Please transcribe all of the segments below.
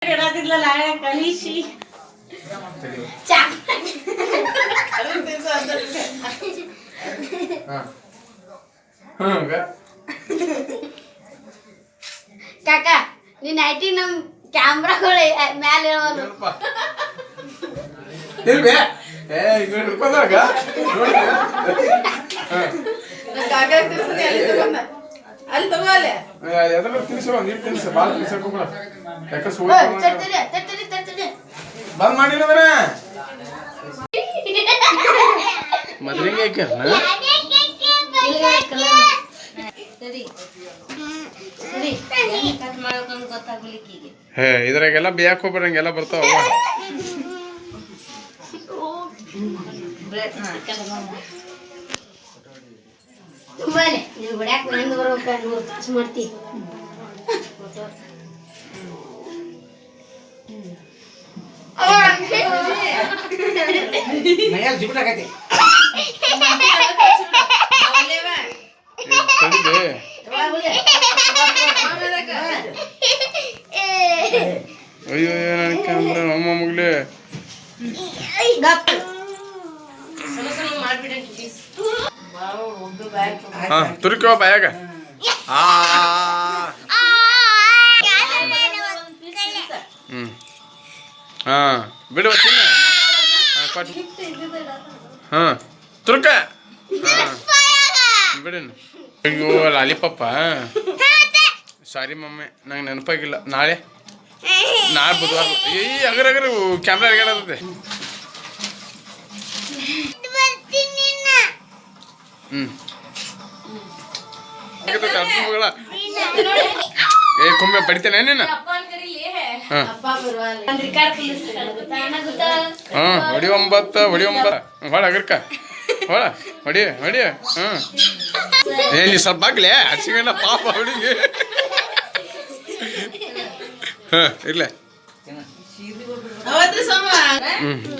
ಕಲಿಸಿ ಕಾಕ ನೀನ್ ಐಟಿ ನಮ್ ಕ್ಯಾಮ್ರಾಗಳು ಮ್ಯಾಲೆ ಅಲ್ಲಿ ತಗೋಲೆ ಬಂದ್ ಮಾಡಿಲ್ಲ ಮದ್ರಿಂಗ ಇದ್ರಾಗೆಲ್ಲ ಬೇಯಕ್ ಹೋಗ್ಬರಂಗೆಲ್ಲ ಬರ್ತಾವ ಅಯ್ಯೋ ನನ್ ಕ್ಯಾಮ್ರಾ ಅಮ್ಮ ಮಗ್ಲೆ ತುರ್ಕೋ ಬಾಯಾಗ ಬಿಡುವ ತಿನ್ನ ತುರ್ಕ ಬಿಡಿ ಅಯ್ಯೋ ಲಾಲಿಪಾಪ ಸಾರಿ ಮಮ್ಮಿ ನಂಗೆ ನೆನಪಾಗಿಲ್ಲ ನಾಳೆ ಬುಧವಾರ ಅಗರ ಕ್ಯಾಮ್ರಾ ಅರ್ಗಾಡತ್ತೆ ಕೊಮ್ಮೆ ಪಡಿತೇನೆ ನೀನು ಹೊಡಿ ಒಂಬತ್ತು ಹೊಳ ಅಗರ್ಕ ಹೊಡಿ ಏನಿ ಸ್ವಲ್ಪ ಆಗ್ಲೇ ಹಚ್ಚಿಕೊಂಡ ಪಾಪ ಹುಡುಗಿ ಇರ್ಲೆ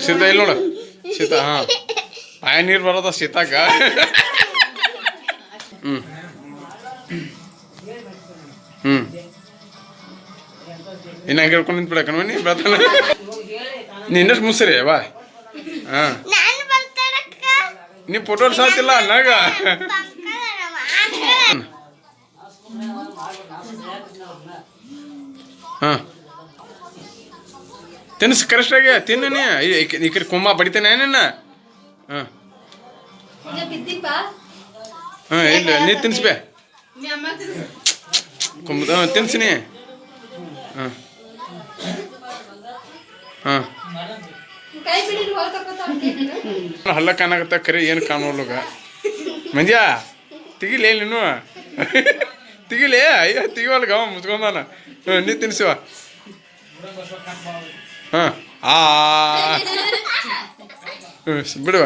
ಸೀತಾ ಇಲ್ಲಿ ನೋಡು ಸೀತಾ ಆಯ ನೀರು ಬರೋದ ಸೀತಾಗ ಇನ್ನು ಹಂಗೆ ಹೇಳ್ಕೊಂಡು ನಿಂತ್ಬಿಡಕಣ ನೀ ಬರ್ತಾನೆ ನಿನ್ನಷ್ಟು ಮುಸ್ರಿ ಬಾ ನೀ ಫೋಟೋ ಸಾತಿಲ್ಲ ಅನ್ನಾಗ ತಿನ್ಸ್ ಕರೆಕ್ಟಾಗಿ ತಿನ್ನ ನೀ ಈ ಕಡೆ ಕುಂಬ ಬಡಿತೇನೆ ನಿನ್ನ ಇಲ್ಲ ನೀ ತಿನ್ಸ್ಬೇ ಕುಂಬ ತಿನ್ಸಿನಿ ಹಲ್ಲ ಕಾಣಾಗತ್ತ ಕರಿ ಏನು ಕಾಣೋಲ್ಗ ಮಂದ್ಯ ತೆಗಿಲೇ ನೀನು ತೆಗಿಲೇ ಅಯ್ಯ ತೆಗಿವಲ್ಗ ಮುಚ್ಕೊಂಡಾನ ನೀ ತಿನ್ಸುವ ಬಿಡುವ